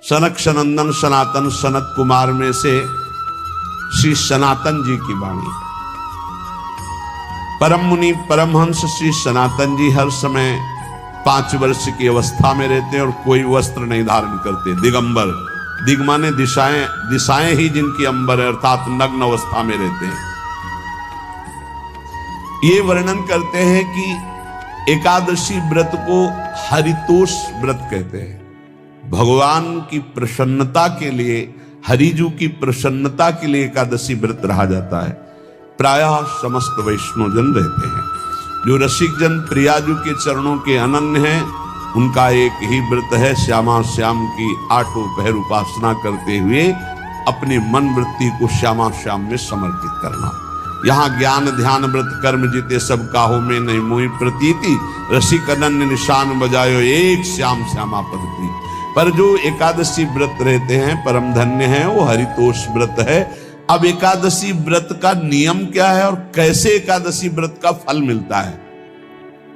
सनक सनंदन सनातन सनत कुमार में से श्री सनातन जी की वाणी। परम मुनि परमहंस श्री सनातन जी हर समय 5 वर्ष की अवस्था में रहते हैं और कोई वस्त्र नहीं धारण करते, दिगंबर। दिग माने दिशाएं, दिशाएं ही जिनकी अंबर है, अर्थात नग्न अवस्था में रहते हैं। ये वर्णन करते हैं कि एकादशी व्रत को हरितोष व्रत कहते हैं। भगवान की प्रसन्नता के लिए, हरिजू की प्रसन्नता के लिए एकादशी व्रत रहा जाता है। प्रायः समस्त वैष्णव जन रहते हैं। जो रसिक जन प्रियाजू के चरणों के अनन्य हैं, उनका एक ही व्रत है, श्यामा श्याम की 8 पहर उपासना करते हुए अपनी मन वृत्ति को श्यामा श्याम में समर्पित करना। यहाँ ज्ञान ध्यान व्रत कर्म जीते सब काहो में नहीं मोहि प्रतीति, रसिक अनन्य निशान बजायो एक श्याम श्यामा पद प्रीति। पर जो एकादशी व्रत रहते हैं परम धन्य हैं, वो हरितोष व्रत है। अब एकादशी व्रत का नियम क्या है और कैसे एकादशी व्रत का फल मिलता है,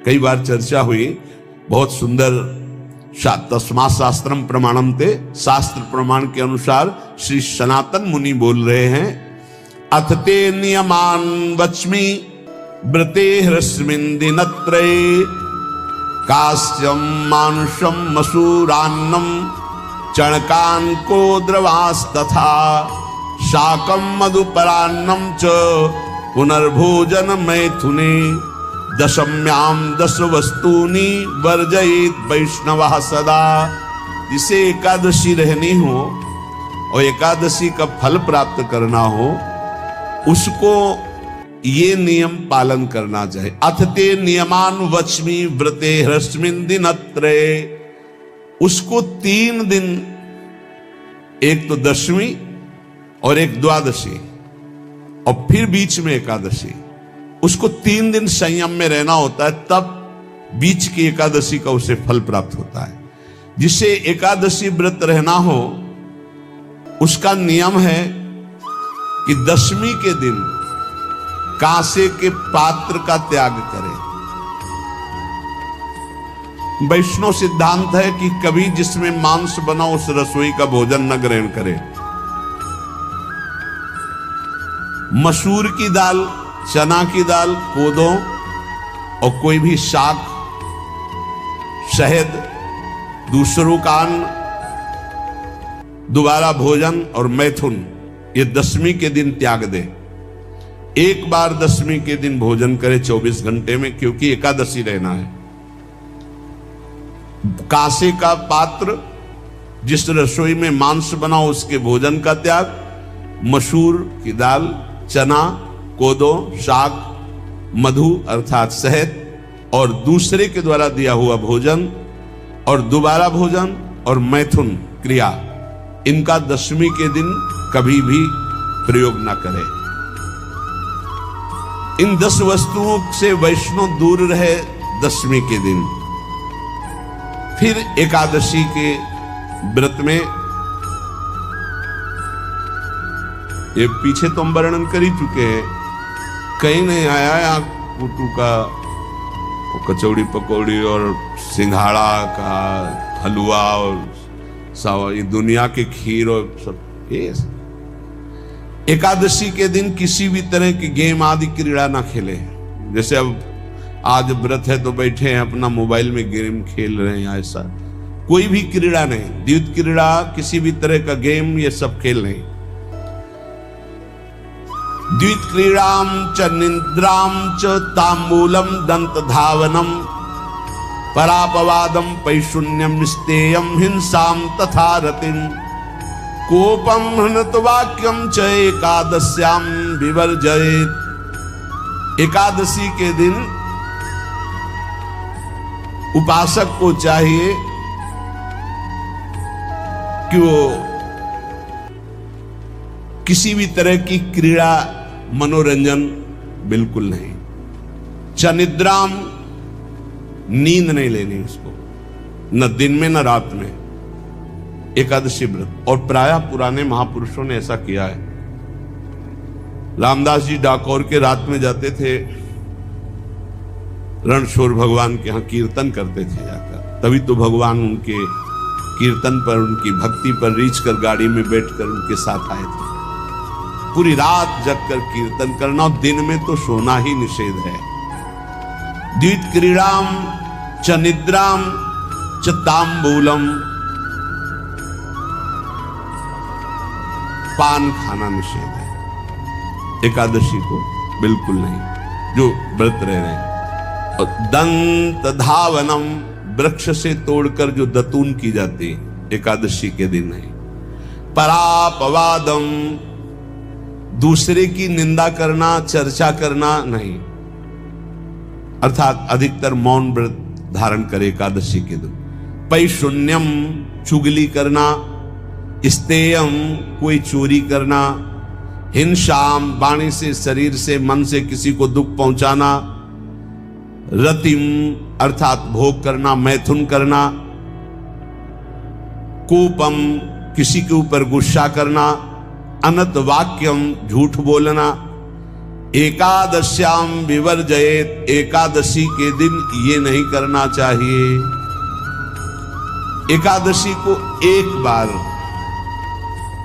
कई बार चर्चा हुई। बहुत सुंदर तस्मात् शास्त्रम प्रमाणम ते, शास्त्र प्रमाण के अनुसार श्री सनातन मुनि बोल रहे हैं, अथ ते नियमान वच्मि व्रते ह्रस्मिन् दिनत्रये, कास्यम मानुषम मसूरान्नम चणकान को द्रवास्तथा, शाकम मधुपरान्नम च पुनर्भोजन मैथुने, दशम्याम 10 वस्तूनि वर्जयेत वैष्णवः सदा। जिसे एकादशी रहनी हो और एकादशी का फल प्राप्त करना हो, उसको ये नियम पालन करना चाहिए। अथ ते नियमान वच्मि व्रते ह्रस्मिन् दिनत्रये, उसको 3 दिन, एक तो दशमी और एक द्वादशी और फिर बीच में एकादशी, उसको 3 दिन संयम में रहना होता है, तब बीच की एकादशी का उसे फल प्राप्त होता है। जिसे एकादशी व्रत रहना हो, उसका नियम है कि दशमी के दिन कांसे के पात्र का त्याग करें। वैष्णव सिद्धांत है कि कभी जिसमें मांस बना उस रसोई का भोजन न ग्रहण करें। मसूर की दाल, चना की दाल, कोदो और कोई भी शाक, शहद, दूसरों का अन्न, दोबारा भोजन और मैथुन, ये दशमी के दिन त्याग दे। एक बार दशमी के दिन भोजन करे 24 घंटे में, क्योंकि एकादशी रहना है। कांसे का पात्र, जिस रसोई में मांस बना उसके भोजन का त्याग, मसूर की दाल, चना, कोदो, शाक, मधु अर्थात शहद और दूसरे के द्वारा दिया हुआ भोजन और दोबारा भोजन और मैथुन क्रिया, इनका दशमी के दिन कभी भी प्रयोग ना करें। इन 10 वस्तुओं से वैष्णव दूर रहे दशमी के दिन। फिर एकादशी के व्रत में, ये पीछे तो हम वर्णन कर ही चुके हैं, कहीं नहीं आया यहाँ कुटू का कचौड़ी पकौड़ी और सिंघाड़ा का हलवा और ये दुनिया के खीर और सब। ये एकादशी के दिन किसी भी तरह की गेम आदि क्रीड़ा ना खेले। जैसे अब आज व्रत है तो बैठे हैं अपना मोबाइल में गेम खेल रहे हैं, ऐसा कोई भी क्रीड़ा नहीं। द्वित क्रीड़ा, किसी भी तरह का गेम, ये सब खेल नहीं। द्वित क्रीड़ाम च निद्राम च तांबूलम दंत धावनम, परापवादम पैशून्यम स्तेयम हिंसाम तथा रतिम, कोपम हनत वाक्यम च एकादश्याम विवर्जयेत। एकादशी के दिन उपासक को चाहिए कि वो किसी भी तरह की क्रीड़ा, मनोरंजन बिल्कुल नहीं। चनिद्राम, नींद नहीं लेनी उसको, न दिन में न रात में। एकादशी व्रत, और प्रायः पुराने महापुरुषों ने ऐसा किया है। रामदास जी डाकोर के रात में जाते थे, रणछोड़ भगवान के यहाँ कीर्तन करते थे जाकर, तभी तो भगवान उनके कीर्तन पर, उनकी भक्ति पर रीछ कर गाड़ी में बैठकर उनके साथ आए थे। पूरी रात जगकर कीर्तन करना, और दिन में तो सोना ही निषेध है। द्वित क्रीड़ाम च निद्राम च तांबूलम, पान खाना निषेध है एकादशी को, बिल्कुल नहीं, जो व्रत रह रहे हैं। और दंत धावनम, वृक्ष से तोड़कर जो दतून की जाती है एकादशी के दिन नहीं। परापवादम, दूसरे की निंदा करना, चर्चा करना नहीं, अर्थात अधिकतर मौन व्रत धारण करे एकादशी के दिन। पैशून्यम, चुगली करना। स्तेयम, कोई चोरी करना। हिंसाम, वाणी से, शरीर से, मन से किसी को दुख पहुंचाना। रतिम, अर्थात भोग करना, मैथुन करना। कोपम, किसी के ऊपर गुस्सा करना। अनत वाक्यम, झूठ बोलना। एकादश्याम विवर्जयेत, एकादशी के दिन ये नहीं करना चाहिए। एकादशी को एक बार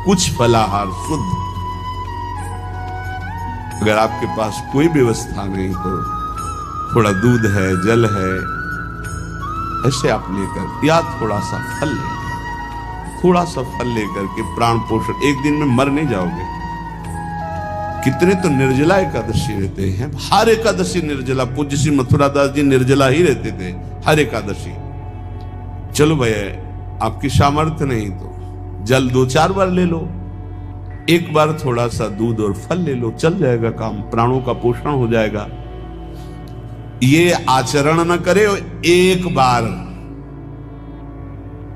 कुछ फलाहार शुद्ध, अगर आपके पास कोई व्यवस्था नहीं तो थोड़ा दूध है, जल है, ऐसे आप लेकर, या थोड़ा सा फल लेकर, थोड़ा सा फल लेकर के प्राण पोषण, एक दिन में मर नहीं जाओगे। कितने तो निर्जला एकादशी रहते हैं, हर एकादशी निर्जला। पूज्य श्री मथुरा दास जी निर्जला ही रहते थे हर एकादशी। चलो भैया आपकी सामर्थ्य नहीं तो जल 2-4 बार ले लो, एक बार थोड़ा सा दूध और फल ले लो, चल जाएगा काम, प्राणों का पोषण हो जाएगा। ये आचरण न करे, एक बार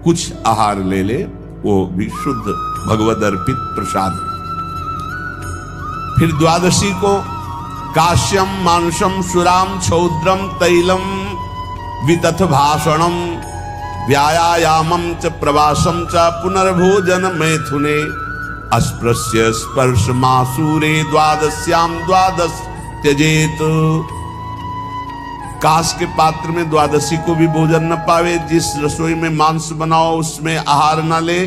कुछ आहार ले ले, वो भी शुद्ध भगवद अर्पित प्रसाद। फिर द्वादशी को काश्यम मांसम सुराम छौद्रम तैलम वितथ भाषणम व्यायामम च प्रवासम च पुनर्भोजन मैथुने अस्पृश्य स्पर्श मासूरे द्वादश्याम द्वादश त्यजेत। कांस के पात्र में द्वादशी को भी भोजन न पावे। जिस रसोई में मांस बनाओ उसमें आहार न ले।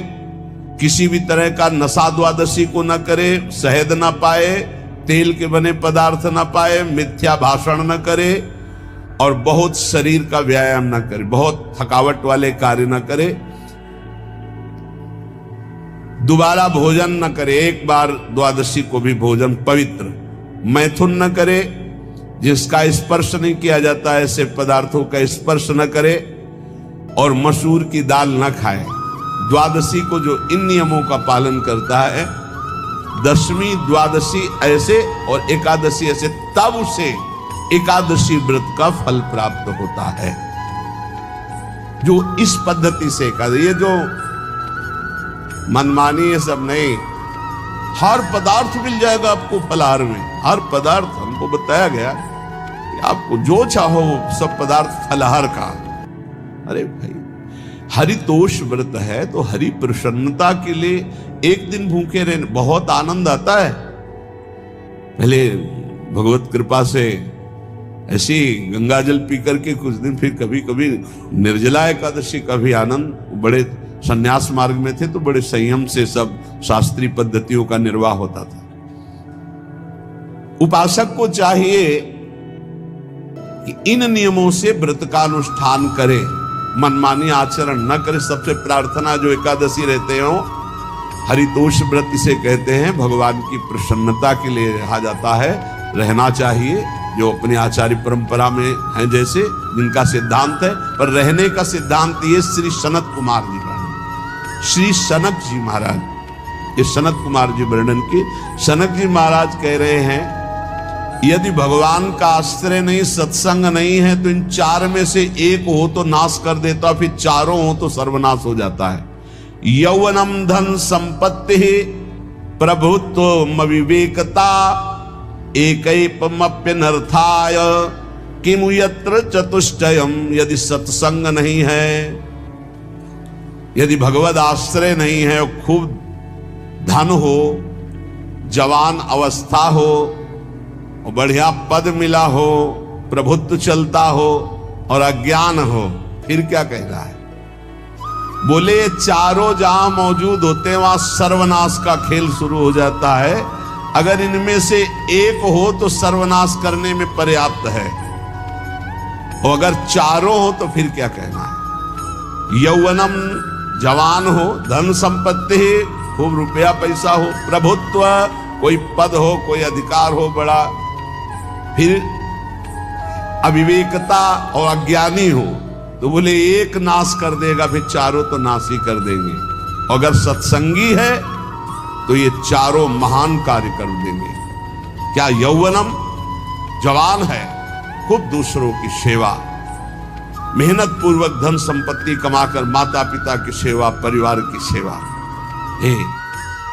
किसी भी तरह का नशा द्वादशी को न करे। शहद न पाए, तेल के बने पदार्थ न पाए, मिथ्या भाषण न करे और बहुत शरीर का व्यायाम न करे, बहुत थकावट वाले कार्य न करे। दोबारा भोजन न करे, एक बार द्वादशी को भी भोजन पवित्र। मैथुन न करे, जिसका स्पर्श नहीं किया जाता ऐसे पदार्थों का स्पर्श न करे। और मसूर की दाल न खाए। द्वादशी को जो इन नियमों का पालन करता है, दशमी द्वादशी ऐसे और एकादशी ऐसे, तब उसे एकादशी व्रत का फल प्राप्त होता है। जो इस पद्धति से ये जो मनमानी है सब नहीं, हर पदार्थ मिल जाएगा आपको फलाहार में। हर पदार्थ हमको बताया गया कि आपको जो चाहो सब पदार्थ फलाहार का। अरे भाई, हरितोष व्रत है तो हरि प्रसन्नता के लिए एक दिन भूखे रहने बहुत आनंद आता है। पहले भगवत कृपा से ऐसी गंगा जल पी करके कुछ दिन, फिर कभी कभी निर्जला एकादशी का भी आनंद। बड़े संन्यास मार्ग में थे तो बड़े संयम से सब शास्त्रीय पद्धतियों का निर्वाह होता था। उपासक को चाहिए कि इन नियमों से व्रत का अनुष्ठान करे, मनमानी आचरण न करे। सबसे प्रार्थना जो एकादशी रहते हो, हरितोष व्रत इसे कहते हैं, भगवान की प्रसन्नता के लिए रहा जाता है, रहना चाहिए। जो अपनी आचार्य परंपरा में हैं जैसे, जिनका सिद्धांत है, पर रहने का सिद्धांत ये श्री सनत कुमार जी वर्णन, श्री सनक जी महाराज, ये सनत कुमार जी वर्णन की। सनक जी महाराज कह रहे हैं, यदि भगवान का आश्रय नहीं, सत्संग नहीं है, तो इन 4 में से एक हो तो नाश कर देता, फिर चारों हो तो सर्वनाश हो जाता है। यौवनम धन संपत्ति प्रभुत्व विवेकता एकैपमप्यनर्थाय किमु यत्र चतुष्टयम। यदि सत्संग नहीं है, यदि भगवद आश्रय नहीं है, खूब धन हो, जवान अवस्था हो, बढ़िया पद मिला हो, प्रभुत्व चलता हो और अज्ञान हो, फिर क्या कहना है? बोले ये चारों जहां मौजूद होते हैं वहां सर्वनाश का खेल शुरू हो जाता है। अगर इनमें से एक हो तो सर्वनाश करने में पर्याप्त है, और अगर चारों हो तो फिर क्या कहना है। यौवनम जवान हो, धन संपत्ति, खूब रुपया पैसा हो, प्रभुत्व, कोई पद हो, कोई अधिकार हो बड़ा, फिर अविवेकता और अज्ञानी हो, तो बोले एक नाश कर देगा, फिर चारों तो नाश ही कर देंगे। अगर सत्संगी है तो ये चारों महान कार्य कर देंगे। क्या यौवनम, जवान है, खूब दूसरों की सेवा, मेहनत पूर्वक धन संपत्ति कमाकर माता पिता की सेवा, परिवार की सेवा, हे